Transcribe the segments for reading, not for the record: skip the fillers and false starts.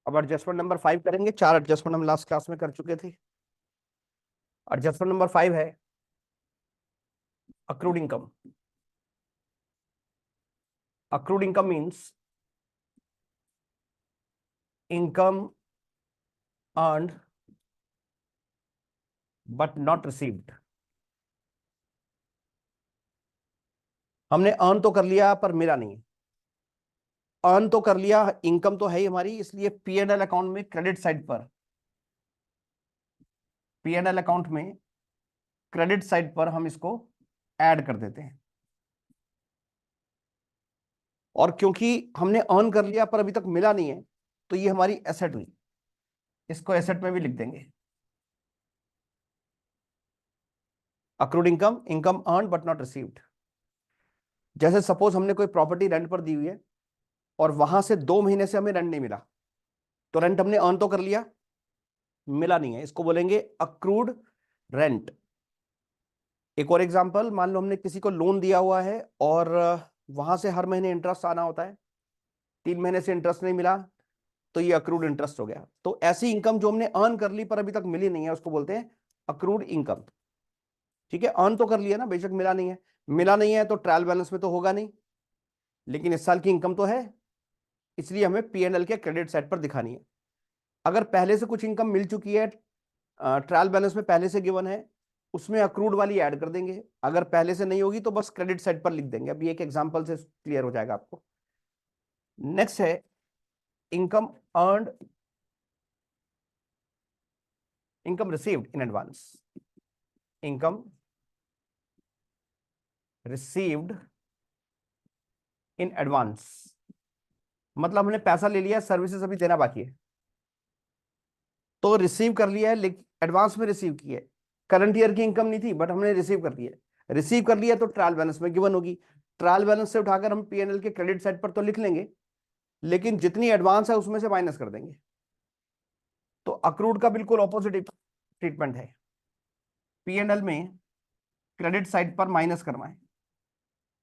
अब adjustment number 5 करेंगे। 4 adjustment हम लास्ट क्लास में कर चुके थे। एडजस्टमेंट नंबर 5 है accrued income. Accrued income means income earned but not received. हमने अर्न तो कर लिया पर मिला नहीं। अर्न तो कर लिया, इनकम तो है ही हमारी, इसलिए P&L अकाउंट में क्रेडिट साइड पर, P&L अकाउंट में क्रेडिट साइड पर हम इसको ऐड कर देते हैं। और क्योंकि हमने अर्न कर लिया पर अभी तक मिला नहीं है, तो ये हमारी एसेट हुई, इसको एसेट में भी लिख देंगे। Accrued income, income earn but not received. जैसे सपोज हमने कोई प्रॉपर्टी रेंट पर दी हुई है और वहां से 2 महीने से हमें रेंट नहीं मिला, तो रेंट हमने अर्न तो कर लिया, मिला नहीं है, इसको बोलेंगे अक्रूड रेंट। एक और एग्जांपल, मान लो हमने किसी को लोन दिया हुआ है और वहां से हर महीने इंटरेस्ट आना होता है, 3 महीने से इंटरेस्ट नहीं मिला, तो ये अक्रूड इंटरेस्ट हो गया। तो ऐसी इनकम जो हमने अर्न कर ली पर अभी तक मिली नहीं है, उसको बोलते हैं अक्रूड इनकम। ठीक है, अर्न तो कर लिया ना, बेशक मिला नहीं है। मिला नहीं है तो ट्रायल बैलेंस में तो होगा नहीं, लेकिन इस साल की इनकम तो है, इसलिए हमें P&L के क्रेडिट साइड पर दिखानी है। अगर पहले से कुछ इनकम मिल चुकी है, ट्रायल बैलेंस में पहले से गिवन है, उसमें अक्रूड वाली ऐड कर देंगे। अगर पहले से नहीं होगी तो बस क्रेडिट साइड पर लिख देंगे। अभी एक एग्जांपल से क्लियर हो जाएगा आपको। नेक्स्ट है income earned, income received in advance. Income received in advance मतलब हमने पैसा ले लिया, सर्विसेज अभी देना बाकी है, तो रिसीव कर लिया है, लेकिन एडवांस में रिसीव किया है। करंट ईयर की इनकम नहीं थी बट हमने रिसीव कर लिया। रिसीव कर लिया तो ट्रायल बैलेंस में गिवन होगी। ट्रायल बैलेंस से उठाकर हम P&L के क्रेडिट साइड पर तो लिख लेंगे, लेकिन जितनी एडवांस है उसमें से माइनस कर देंगे। तो अक्रूड का बिल्कुल ऑपोजिट ट्रीटमेंट है। P&L में क्रेडिट साइड पर माइनस करना है।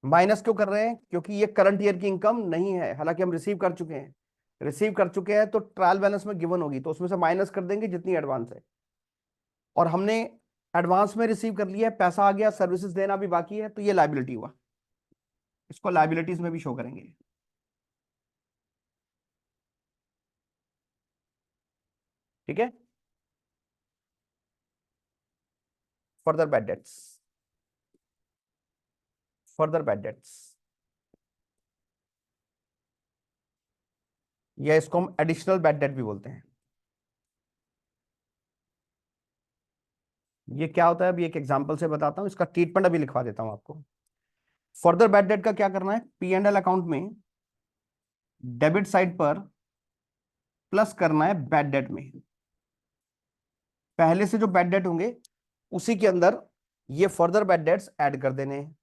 माइनस क्यों कर रहे हैं? क्योंकि ये करंट ईयर की इनकम नहीं है, हालांकि हम रिसीव कर चुके हैं। रिसीव कर चुके हैं तो ट्रायल बैलेंस में गिवन होगी, तो उसमें से माइनस कर देंगे जितनी एडवांस है। और हमने एडवांस में रिसीव कर लिया है, पैसा आ गया, सर्विसेज देना भी बाकी है, तो ये लायबिलिटी हुआ। इसको लायबिलिटीज में भी शो करेंगे। ठीक है। Further bad debts, further bad debts, या इसको हम एडिशनल बैड डेट भी बोलते हैं। ये क्या होता है अभी एक एग्जांपल से बताता हूं, इसका ट्रीटमेंट अभी लिखवा देता हूं आपको। फर्दर बैड डेट का क्या करना है? P&L अकाउंट में डेबिट साइड पर प्लस करना है बैड डेट में। पहले से जो बैड डेट होंगे उसी के अंदर ये फर्दर बैड डेट्स ऐड कर देने हैं,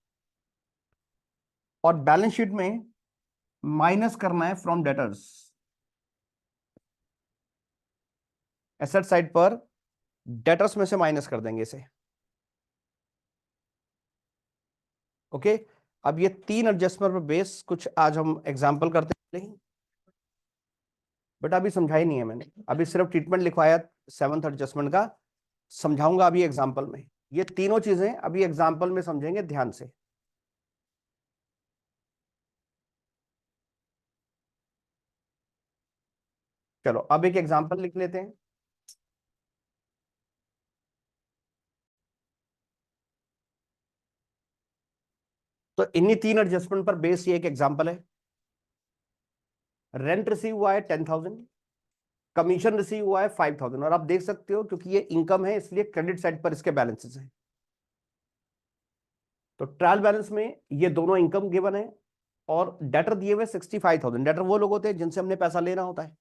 और बैलेंस शीट में माइनस करना है फ्रॉम डेटर्स। एसेट साइड पर डेटर्स में से माइनस कर देंगे इसे। ओके। अब ये 3 एडजस्टमेंट पर बेस कुछ आज हम एग्जांपल करते हैं, बट अभी समझाई नहीं है मैंने, अभी सिर्फ ट्रीटमेंट लिखवाया 7th एडजस्टमेंट का। समझाऊंगा अभी एग्जांपल में। ये तीनों चीजें अभी एग्जांपल में समझेंगे ध्यान से। चलो अब एक एग्जांपल लिख लेते हैं। तो इन्हीं 3 एडजस्टमेंट पर बेस ये एक एग्जांपल है। रेंट रिसीव हुआ है 10,000, कमीशन रिसीव हुआ है 5,000, और आप देख सकते हो क्योंकि ये इनकम है इसलिए क्रेडिट साइड पर इसके बैलेंसेस हैं। तो ट्रायल बैलेंस में ये दोनों इनकम गिवन है, और डेटर दिए हुए 65,000। डेटर वो लोग होते हैं जिनसे हमने पैसा लेना होता है।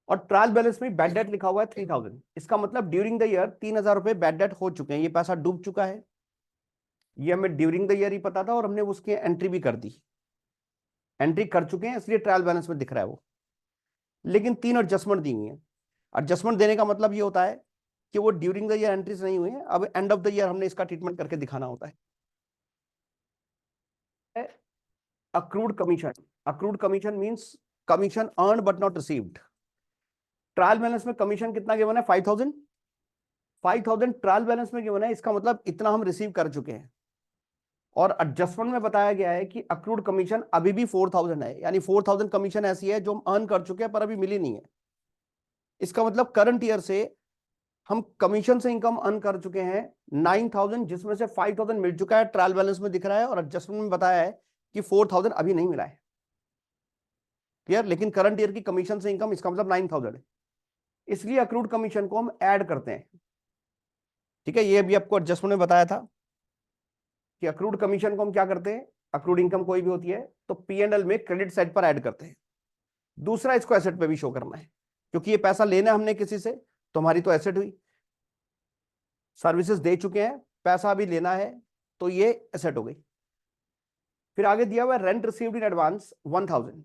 और ट्रायल बैलेंस में बैड डेट लिखा हुआ है 3,000। इसका मतलब ड्यूरिंग द ईयर 3,000 रुपए बैड डेट हो चुके हैं, ये पैसा डूब चुका है। ये हमें ड्यूरिंग द ईयर ही पता था और हमने उसकी एंट्री भी कर दी। एंट्री कर चुके हैं इसलिए ट्रायल बैलेंस में दिख रहा है वो। लेकिन 3 एडजस्टमेंट दी हुई है। एडजस्टमेंट देने का मतलब ये होता है कि वो ड्यूरिंग द ईयर एंट्रीज नहीं हुई है, अब एंड ऑफ द ईयर हमने इसका ट्रीटमेंट करके दिखाना होता है। Accrued commission, accrued commission means commission earn but not received. Trial balance में कमीशन कितना गिवन है? 5000। 5000 ट्रायल बैलेंस में गिवन है, इसका मतलब इतना हम रिसीव कर चुके हैं। और एडजस्टमेंट में बताया गया है कि अक्रूड कमीशन अभी भी 4000 है, यानी 4000 कमीशन ऐसी है जो हम अर्न कर चुके हैं पर अभी मिली नहीं है। इसका मतलब करंट ईयर से हम कमीशन से इनकम अर्न कर चुके हैं 9000, जिसमें से 5000 मिल चुका है, ट्रायल बैलेंस में दिख रहा है, और एडजस्टमेंट में बताया है कि 4000 अभी नहीं मिला है। क्लियर? लेकिन करंट ईयर की कमीशन से इनकम, इसका मतलब 9000 है, इसलिए अक्रूड कमीशन को हम ऐड करते हैं। ठीक है, ये अभी आपको एडजस्टमेंट में बताया था कि अक्रूड कमीशन को हम क्या करते हैं, अक्रूड इनकम कोई भी होती है तो P&L में क्रेडिट साइड पर ऐड करते हैं। दूसरा, इसको एसेट पे भी शो करना है, क्योंकि ये पैसा लेना हमने किसी से, तो हमारी तो एसेट हुई। सर्विसेज दे चुके हैं, पैसा भी लेना है, तो ये एसेट हो गई। फिर आगे दिया हुआ है रेंट रिसीव्ड इन एडवांस 1000।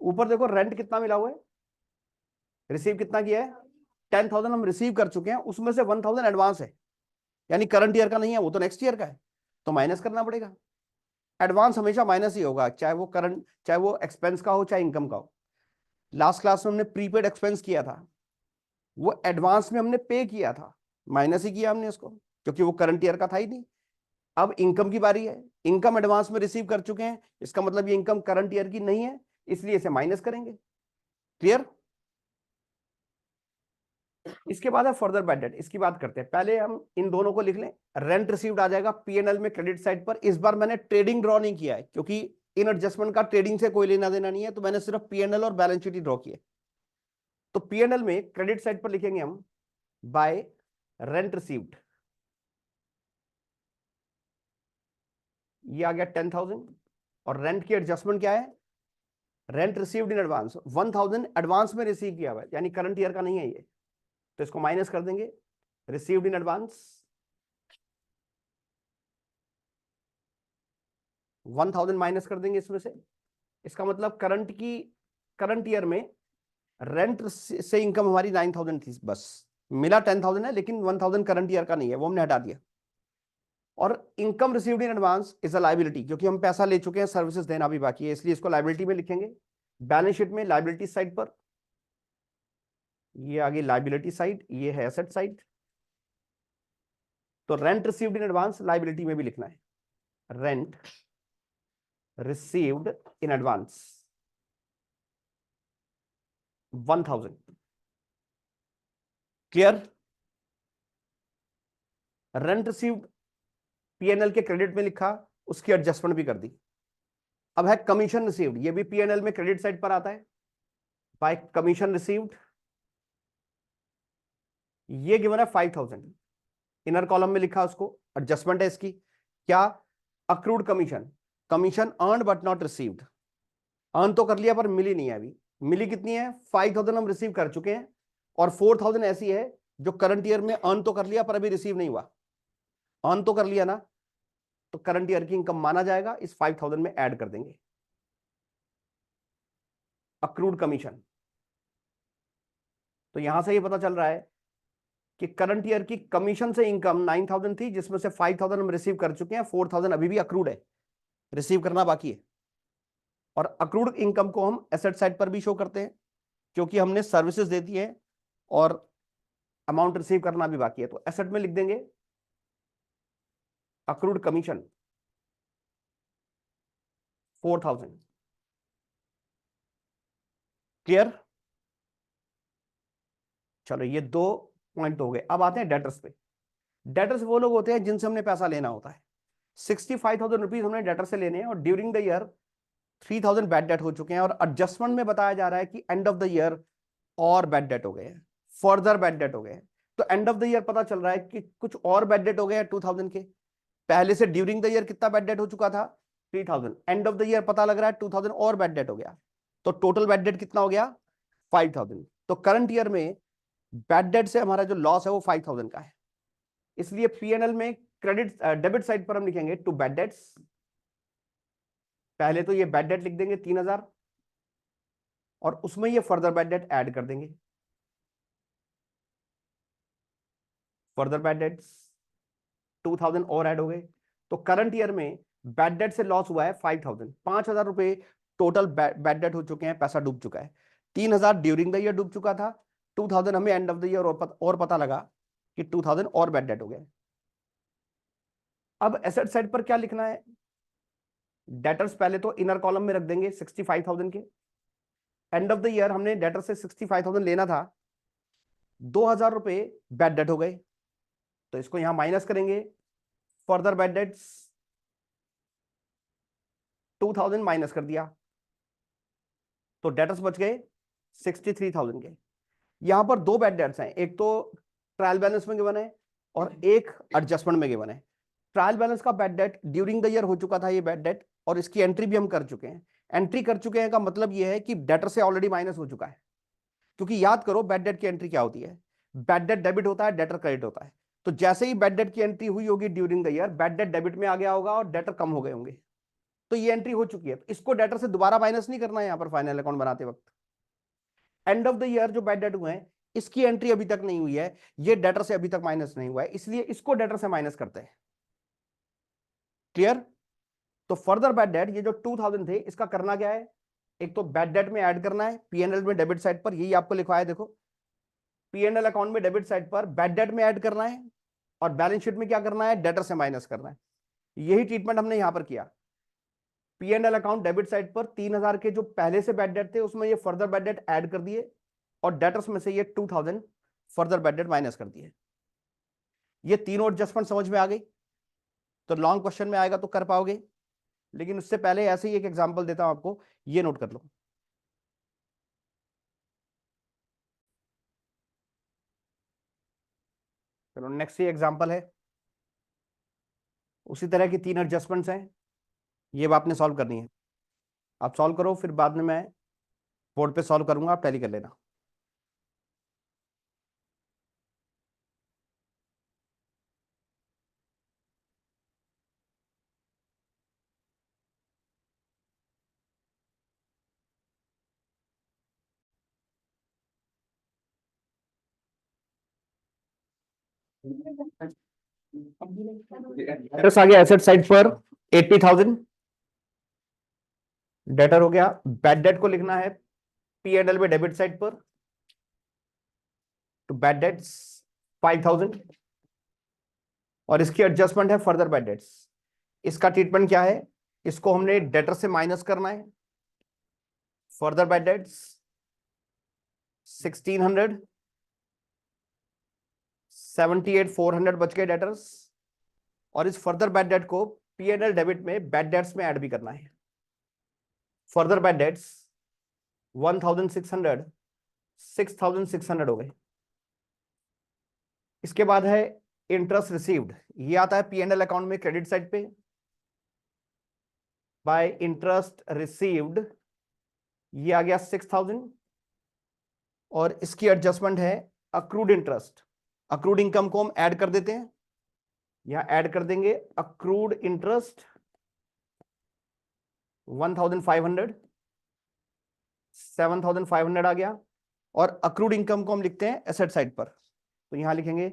ऊपर देखो रेंट कितना मिला हुआ है, रिसीव कितना किया है? 10,000 हम रिसीव कर चुके हैं, उसमें से 1000 एडवांस है, यानी करंट ईयर का नहीं है, वो तो नेक्स्ट ईयर का है, तो माइनस करना पड़ेगा। एडवांस हमेशा माइनस ही होगा, चाहे वो करंट, चाहे वो एक्सपेंस का हो, चाहे इनकम का हो। लास्ट क्लास में हमने प्रीपेड एक्सपेंस किया था, वो एडवांस में हमने पे किया था, माइनस ही किया हमने उसको, क्योंकि वो करंट ईयर का था ही नहीं। अब इनकम की बारी है, इनकम एडवांस में रिसीव कर चुके हैं, इसका मतलब ये इनकम करंट ईयर की नहीं है, इसलिए इसे माइनस करेंगे। क्लियर? इसके बाद है फर्दर बैड डेट, इसकी बात करते हैं। पहले हम इन दोनों को लिख लें। रेंट रिसीव्ड आ जाएगा P&L में क्रेडिट साइड पर। इस बार मैंने ट्रेडिंग ड्रॉ नहीं किया है, क्योंकि इन एडजस्टमेंट का ट्रेडिंग से कोई लेना देना नहीं है, तो मैंने सिर्फ P&L और बैलेंस शीट ही ड्रॉ किया। तो P&L में क्रेडिट साइड पर लिखेंगे हम बाय रेंट रिसीव्ड, ये आ गया 10,000। और रेंट की एडजस्टमेंट क्या है? Rent received in advance 1000 advance में रिसीव किया हुआ है, यानी करंट ईयर का नहीं है ये, तो इसको माइनस कर देंगे। रिसीव्ड इन एडवांस 1000 माइनस कर देंगे इसमें से। इसका मतलब करंट ईयर में रेंट से इनकम हमारी 9000 थी, बस मिला 10,000 है, लेकिन 1000 करंट ईयर का नहीं है, वो हमने हटा दिया। और income received in advance is a liability, क्योंकि हम पैसा ले चुके हैं, सर्विसेज देना भी बाकी है, इसलिए इसको लायबिलिटी में लिखेंगे। बैलेंस शीट में लायबिलिटी साइड पर, ये आगे लायबिलिटी साइड, ये है एसेट साइड, तो rent received in advance liability में भी लिखना है, rent received in advance 1000। Clear? Rent received P&L के क्रेडिट में लिखा, उसकी एडजस्टमेंट भी कर दी। अब है कमीशन रिसीव्ड, ये भी P&L में क्रेडिट साइड पर आता है, बाय कमीशन रिसीव्ड, ये गिवन है 5000, इनर कॉलम में लिखा, उसको एडजस्टमेंट है इसकी क्या? Accrued commission, commission earn but not received, earn तो कर लिया पर मिली नहीं है अभी। मिली कितनी है? 5000 हम रिसीव कर चुके हैं, और 4000 ऐसी है जो करंट ईयर में अर्न तो कर लिया पर अभी रिसीव नहीं हुआ। अर्न तो कर लिया ना, तो करंट ईयर की इनकम माना जाएगा, इस 5000 में ऐड कर देंगे अक्रूड कमीशन। तो यहां से ये पता चल रहा है कि करंट ईयर की कमीशन से इनकम 9000 थी, जिसमें से 5000 हम रिसीव कर चुके हैं, 4000 अभी भी अक्रूड है, रिसीव करना बाकी है। और अक्रूड इनकम को हम एसेट साइड पर भी शो करते हैं, क्योंकि हमने सर्विसेज दे दी है और अमाउंट रिसीव करना भी बाकी है, तो एसेट में लिख देंगे अक्रूड कमीशन 4000। क्लियर? चलो, ये दो पॉइंट हो गए। अब आते हैं डेटर्स पे। डेटर्स वो लोग होते हैं जिनसे हमने पैसा लेना होता है। 65,000 रुपीज हमने डेटर से लेने हैं, और during the year 3000 bad debt हो चुके हैं, और एडजस्टमेंट में बताया जा रहा है कि एंड ऑफ द ईयर और बैड डेट हो गए हैं, फर्दर बैड डेट हो गए हैं। तो एंड ऑफ द ईयर पता चल रहा है कि कुछ और बैड डेट हो गए हैं 2000 के। पहले से ड्यूरिंग द ईयर कितना बैड डेट हो चुका था? 3000। एंड ऑफ द ईयर पता लग रहा है 2000 और बैड डेट हो गया, तो टोटल बैड डेट कितना हो गया? 5000। तो करंट ईयर में बैड डेट से हमारा जो लॉस है वो 5000 का है, इसलिए P&L में क्रेडिट डेबिट साइड पर हम लिखेंगे टू बैड डेट्स। पहले तो ये बैड डेट लिख देंगे 3000, और उसमें ये फर्दर बैड डेट ऐड कर देंगे, फर्दर बैड डेट्स 2000 और ऐड हो गए। तो करंट ईयर में बैड डेट से लॉस हुआ है 5000, 5000 रुपए टोटल बैड डेट हो चुके हैं, पैसा डूब चुका है। 3000 ड्यूरिंग द ईयर डूब चुका था, 2000 हमें एंड ऑफ द ईयर और पता लगा कि 2000 और बैड डेट हो गए। अब एसेट साइड पर क्या लिखना है? डेटर्स पहले तो इनर कॉलम में रख देंगे 65,000 के। एंड ऑफ द ईयर हमने डेटर से 65,000 लेना था, 2000 रुपए बैड डेट हो गए, तो इसको यहां माइनस करेंगे। फर्दर बैड डेट्स 2000 माइनस कर दिया, तो डेटर्स बच गए 63,000 के। यहां पर दो बैड डेट्स हैं, एक तो ट्रायल बैलेंस में गिवन है और एक एडजस्टमेंट में गिवन है। ट्रायल बैलेंस का bad debt during the year हो चुका था ये बैड डेट, और इसकी एंट्री भी हम कर चुके हैं। एंट्री कर चुके हैं का मतलब ये है कि डेटर से ऑलरेडी माइनस हो चुका है, क्योंकि याद करो बैड डेट की एंट्री क्या होती है, बैड डेट डेबिट होता है, डेटर क्रेडिट होता है। तो जैसे ही बैड डेट की एंट्री हुई होगी during the year, bad debt debit में आ गया होगा और डेटर कम हो गए होंगे, तो ये एंट्री हो चुकी है। तो इसको डेटर से दोबारा माइनस नहीं करना है यहां पर फाइनल अकाउंट बनाते वक्त। एंड ऑफ द ईयर जो बैड डेट हुए हैं इसकी एंट्री अभी तक नहीं हुई है, ये डेटर से अभी तक माइनस नहीं हुआ है, इसलिए इसको डेटर से माइनस करते हैं। क्लियर? तो फर्दर बैड डेट ये जो 2000 थे इसका करना क्या है, एक तो बैड डेट में ऐड करना है पीएनएल में डेबिट साइड पर, यही आपको लिखा है देखो, पीएनएल अकाउंट में डेबिट साइड पर बैड डेट में ऐड करना है, और बैलेंस शीट में क्या करना है, डेटर से माइनस करना है। यही ट्रीटमेंट हमने यहां पर किया। पीएनएल अकाउंट डेबिट साइड पर 3000 के जो पहले से बैड डेट थे उसमें ये फर्दर बैड डेट ऐड कर दिए, और डेटर्स में से ये 2000 फर्दर बैड डेट माइनस कर दिए। ये तीनों एडजस्टमेंट समझ में आ गई? तो लॉन्ग क्वेश्चन में आएगा तो कर पाओगे, लेकिन उससे पहले ऐसे ही एक एग्जांपल देता हूं आपको, ये नोट कर लो। चलो नेक्स्ट ये एग्जांपल है, उसी तरह की तीन एडजस्टमेंट्स हैं, ये आपने सॉल्व करनी है। आप सॉल्व करो, फिर बाद में मैं बोर्ड पे सॉल्व करूंगा, आप टैली कर लेना। डेटर्स आ गया एसेट साइड पर 80,000, डेटर हो गया। बैड डेट को लिखना है पीएनएल में डेबिट साइड पर, तो बैड डेट्स 5,000, और इसकी एडजस्टमेंट है फर्दर बैड डेट्स। इसका ट्रीटमेंट क्या है, इसको हमने डेटर से माइनस करना है। फर्दर बैड डेट्स 1600, 78,400 बच गए डेटर्स, और इस फर्दर बैड डेट को पीएनएल डेबिट में बैड डेट्स में ऐड भी करना है। फर्दर बैड डेट्स 1,600, 6,600 हो गए। इसके बाद है इंटरेस्ट रिसीव्ड, ये आता है पीएनएल अकाउंट में क्रेडिट साइड पे, बाय इंटरेस्ट रिसीव्ड ये आ गया 6,000, और इसकी एडजस्टमेंट है अक्रूड इंटरेस्ट। अक्रूड इनकम को हम ऐड कर देते हैं, यहां ऐड कर देंगे अक्रूड इंटरेस्ट 1,500, 7,500 आ गया, और अक्रूड इनकम को हम लिखते हैं एसेट साइड पर, तो यहां लिखेंगे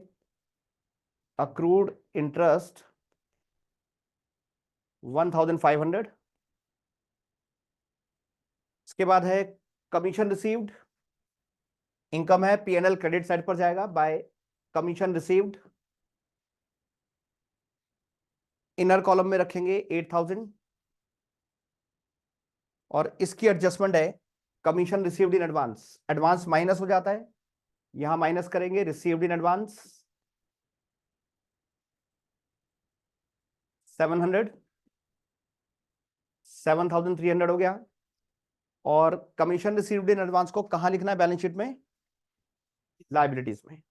अक्रूड इंटरेस्ट 1,500। इसके बाद है कमीशन रिसीव्ड, इनकम है पीएनएल क्रेडिट साइड पर जाएगा bye commission received, inner column में रखेंगे 8,000, और इसकी एडजस्टमेंट है commission received in advance. Advance minus हो जाता है, यहां माइनस करेंगे रिसीव्ड इन एडवांस 700, 7,300 हो गया। और कमीशन रिसीव्ड इन एडवांस को कहां लिखना है बैलेंस शीट में, लायबिलिटीज में,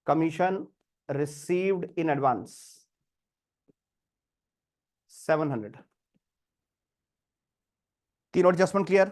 कमीशन रिसीव्ड इन एडवांस 700। तीनों एडजस्टमेंट क्लियर?